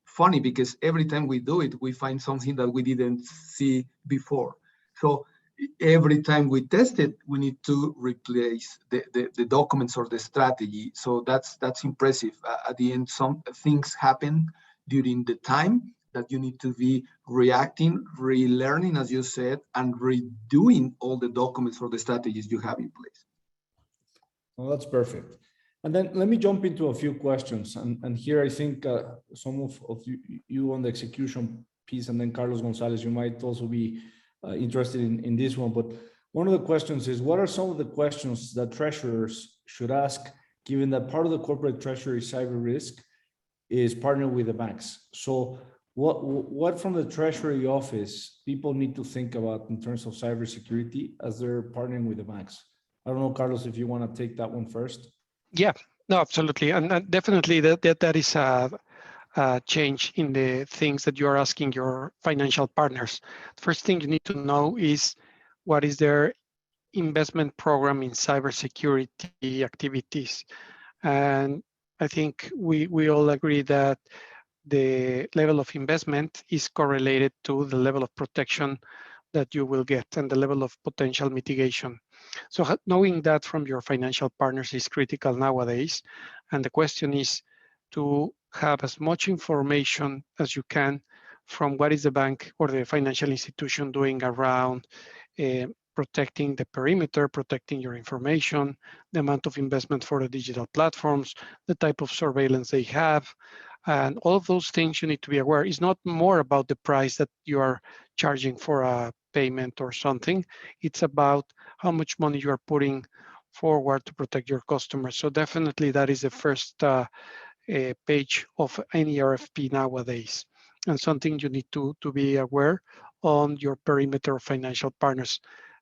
funny, because every time we do it, we find something that we didn't see before. So every time we test it, we need to replace the documents or the strategy. So that's impressive. At the end, some things happen during the time that you need to be reacting, relearning, as you said, and redoing all the documents or the strategies you have in place. Well, that's perfect. And then let me jump into a few questions. And here I think some of you on the execution piece, and then Carlos Gonzalez, you might also be interested in this one. But one of the questions is, what are some of the questions that treasurers should ask, given that part of the corporate treasury cyber risk is partnering with the banks? So what from the Treasury office people need to think about in terms of cybersecurity as they're partnering with the banks? I don't know, Carlos, if you want to take that one first. Yeah, no, absolutely. And definitely that is a change in the things that you are asking your financial partners. First thing you need to know is what is their investment program in cybersecurity activities. And I think we all agree that the level of investment is correlated to the level of protection that you will get and the level of potential mitigation. So knowing that from your financial partners is critical nowadays. And the question is to have as much information as you can from what is the bank or the financial institution doing around protecting the perimeter, protecting your information, the amount of investment for the digital platforms, the type of surveillance they have, and all of those things you need to be aware. It's not more about the price that you are charging for a payment or something. It's about how much money you are putting forward to protect your customers. So definitely that is the first page of any RFP nowadays, and something you need to be aware on your perimeter of financial partners.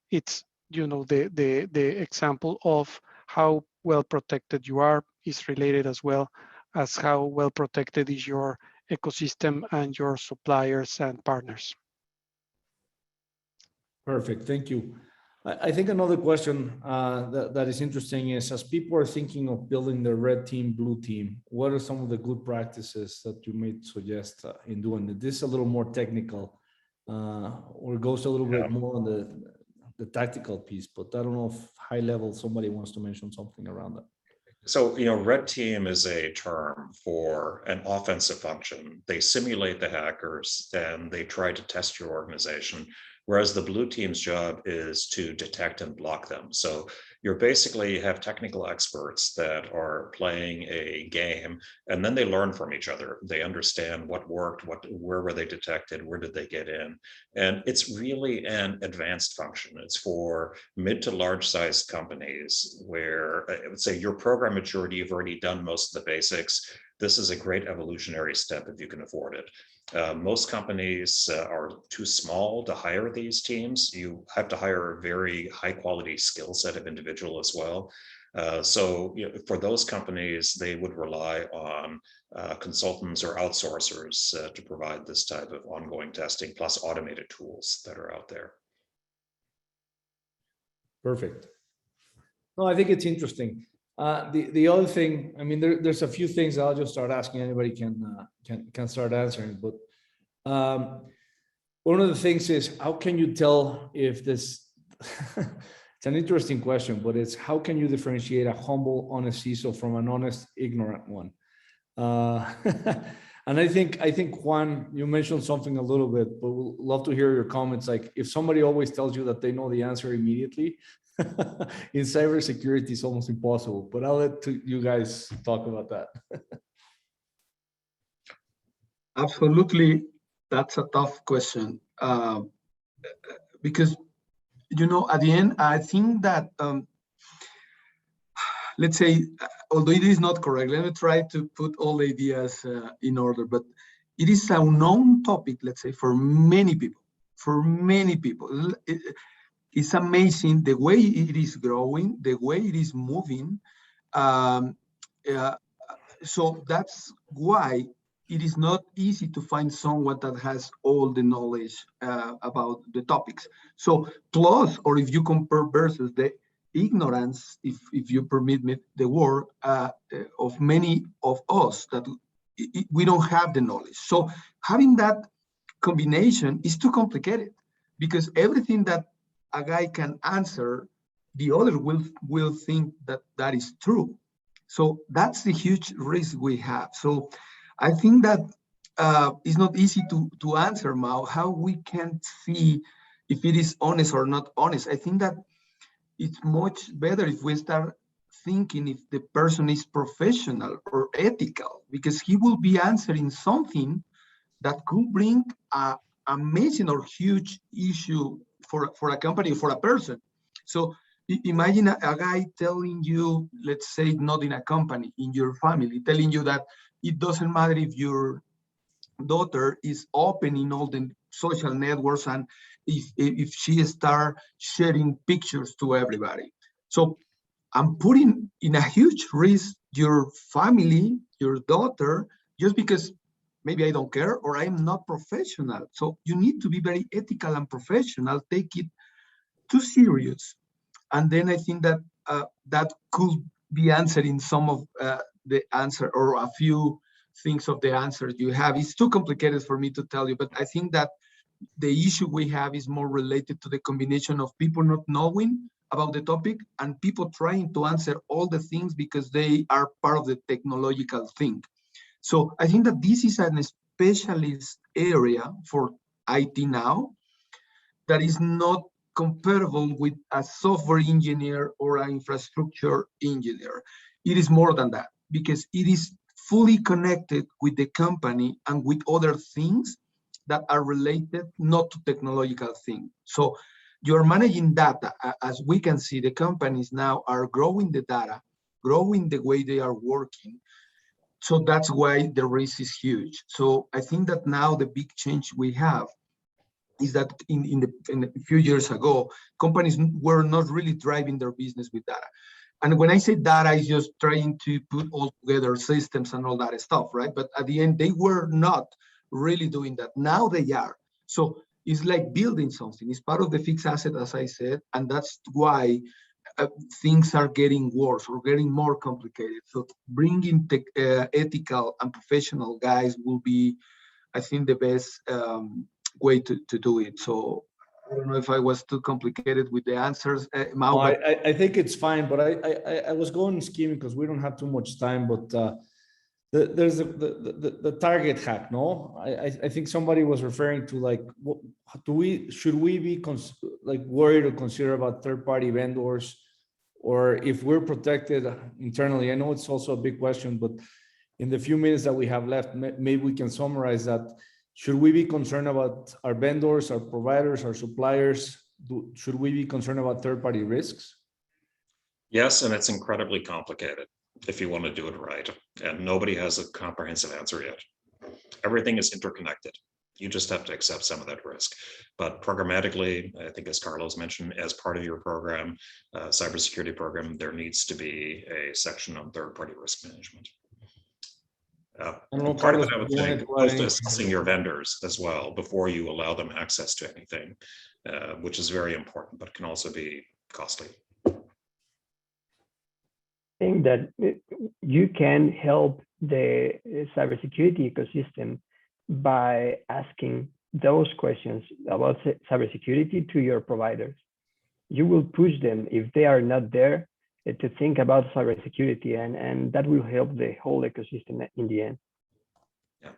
It's, you know, the example of how well protected you are is related as well as how well protected is your ecosystem and your suppliers and partners. Perfect, thank you. I think another question that is interesting is, as people are thinking of building their red team, blue team, what are some of the good practices that you may suggest in doing it? This is a little more technical, or goes a little bit more on the tactical piece. But I don't know if high level somebody wants to mention something around that. So, red team is a term for an offensive function. They simulate the hackers and they try to test your organization, whereas the blue team's job is to detect and block them. So you basically have technical experts that are playing a game, and then they learn from each other. They understand what worked, where were they detected, where did they get in? And it's really an advanced function. It's for mid to large sized companies where I would say your program maturity, you've already done most of the basics. This is a great evolutionary step if you can afford it. Most companies are too small to hire these teams. You have to hire a very high quality skill set of individual as well. So for those companies, they would rely on consultants or outsourcers to provide this type of ongoing testing, plus automated tools that are out there. Perfect. No, I think it's interesting. The other thing, I mean, there's a few things I'll just start asking. Anybody can start answering. But one of the things is, how can you tell if this? It's an interesting question, but it's how can you differentiate a humble, honest CISO from an honest, ignorant one? And I think Juan, you mentioned something a little bit, but we'd love to hear your comments. Like if somebody always tells you that they know the answer immediately, in cybersecurity, it's almost impossible. But I'll let you guys talk about that. Absolutely, that's a tough question because at the end, I think that let's say, although it is not correct, let me try to put all the ideas in order. But it is a known topic, let's say, for many people. For many people, it's amazing the way it is growing, the way it is moving. So that's why it is not easy to find someone that has all the knowledge about the topics. So plus, or if you compare versus the ignorance, if you permit me the word, of many of us that we don't have the knowledge. So having that combination is too complicated because everything that a guy can answer, the other will think that is true. So that's the huge risk we have. So I think that it's not easy to answer, Mao, how we can see if it is honest or not honest. I think that it's much better if we start thinking if the person is professional or ethical, because he will be answering something that could bring a amazing or huge issue for a company or for a person. So imagine a guy telling you, let's say not in a company, in your family, telling you that it doesn't matter if your daughter is opening all the social networks and if she start sharing pictures to everybody. So I'm putting in a huge risk your family, your daughter, just because maybe I don't care or I'm not professional. So you need to be very ethical and professional, take it too serious. And then I think that that could be answering some of the answer or a few things of the answer you have. It's too complicated for me to tell you, but I think that the issue we have is more related to the combination of people not knowing about the topic and people trying to answer all the things because they are part of the technological thing. So I think that this is an specialist area for IT now that is not comparable with a software engineer or an infrastructure engineer. It is more than that because it is fully connected with the company and with other things that are related not to technological things. So you're managing data. As we can see, the companies now are growing the data, growing the way they are working. So that's why the risk is huge. So I think that now the big change we have is that in a few years ago, companies were not really driving their business with data. And when I say data, it's just trying to put all together systems and all that stuff, right? But at the end, they were not really doing that. Now they are. So it's like building something. It's part of the fixed asset, as I said, and that's why things are getting worse or getting more complicated. So bringing ethical and professional guys will be, I think, the best way to do it. So I don't know if I was too complicated with the answers, Mau, No, but I think it's fine, but I was going scheming because we don't have too much time, but there's the target hack, no? I think somebody was referring to like, should we be like worried or consider about third-party vendors, or if we're protected internally? I know it's also a big question, but in the few minutes that we have left, maybe we can summarize that. Should we be concerned about our vendors, our providers, our suppliers? Should we be concerned about third-party risks? Yes, and it's incredibly complicated if you want to do it right. And nobody has a comprehensive answer yet. Everything is interconnected. You just have to accept some of that risk. But programmatically, I think as Carlos mentioned, as part of your program, cybersecurity program, there needs to be a section on third-party risk management. I don't know, Part of Carlos, it, I would you wanted say, to add goes to anything? assessing your vendors as well before you allow them access to anything, which is very important, but can also be costly. I think that you can help the cybersecurity ecosystem by asking those questions about cybersecurity to your providers. You will push them, if they are not there, to think about cybersecurity, and that will help the whole ecosystem in the end. Yeah.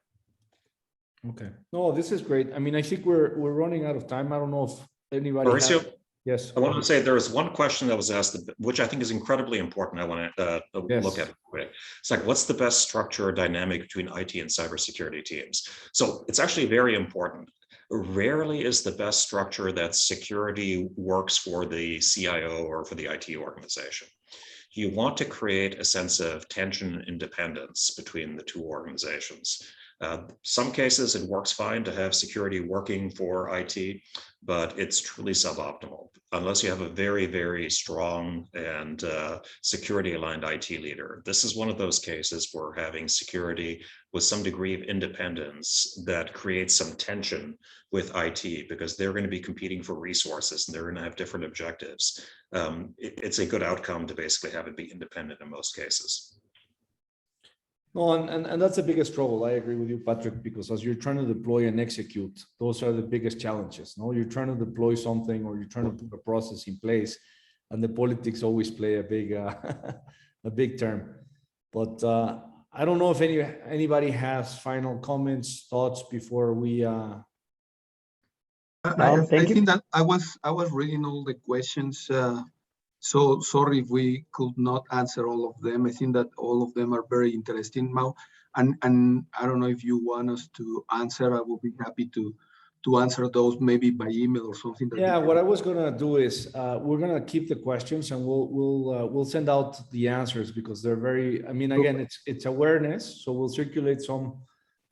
Okay. No, this is great. I mean, I think we're running out of time. I don't know if anybody Mauricio? Yes. I want to say there is one question that was asked, which I think is incredibly important. I want to look at it quick. It's like, what's the best structure or dynamic between IT and cybersecurity teams? So it's actually very important. Rarely is the best structure that security works for the CIO or for the IT organization. You want to create a sense of tension and independence between the two organizations. Some cases it works fine to have security working for IT, but it's truly suboptimal unless you have a very, very strong and security aligned IT leader. This is one of those cases where having security with some degree of independence that creates some tension with IT, because they're going to be competing for resources and they're going to have different objectives. It's a good outcome to basically have it be independent in most cases. No, and that's the biggest struggle. I agree with you, Patrick, because as you're trying to deploy and execute, those are the biggest challenges. No, you're trying to deploy something or you're trying to put a process in place, and the politics always play a big a big term. But I don't know if anybody has final comments, thoughts before we. I think that I was reading all the questions. So sorry if we could not answer all of them. I think that all of them are very interesting, Mau. And I don't know if you want us to answer. I will be happy to answer those maybe by email or something. Yeah, what I was gonna do is we're gonna keep the questions and we'll send out the answers, because they're very. I mean, again, it's awareness, so we'll circulate some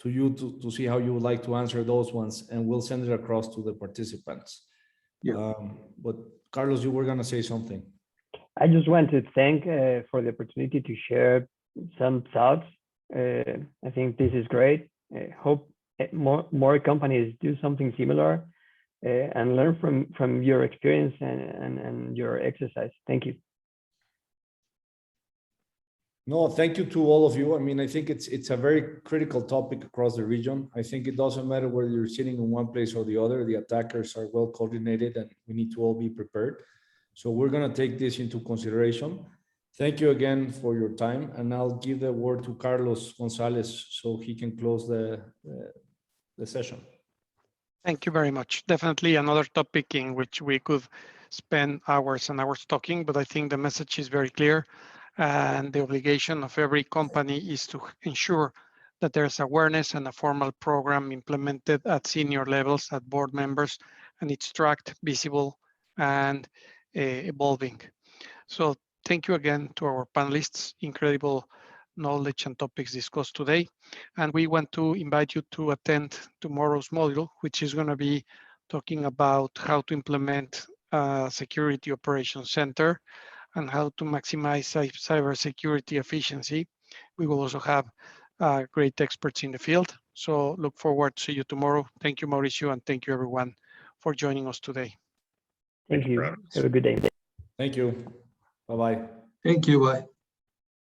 to you to see how you would like to answer those ones, and we'll send it across to the participants. Yeah. But Carlos, you were gonna say something. I just want to thank for the opportunity to share some thoughts. I think this is great. I hope more companies do something similar and learn from your experience and your exercise. Thank you. No, thank you to all of you. I mean, I think it's a very critical topic across the region. I think it doesn't matter whether you're sitting in one place or the other. The attackers are well coordinated, and we need to all be prepared. So we're going to take this into consideration. Thank you again for your time, and I'll give the word to Carlos Gonzalez so he can close the session. Thank you very much. Definitely another topic in which we could spend hours and hours talking, but I think the message is very clear, and the obligation of every company is to ensure that there's awareness and a formal program implemented at senior levels, at board members, and it's tracked, visible, and evolving. So thank you again to our panelists. Incredible knowledge and topics discussed today. And we want to invite you to attend tomorrow's module, which is going to be talking about how to implement a security operations center and how to maximize cybersecurity efficiency. We will also have great experts in the field. So look forward to see you tomorrow. Thank you, Mauricio, and thank you everyone for joining us today. Thank you. Have a good day. Thank you. Bye-bye. Thank you. Bye.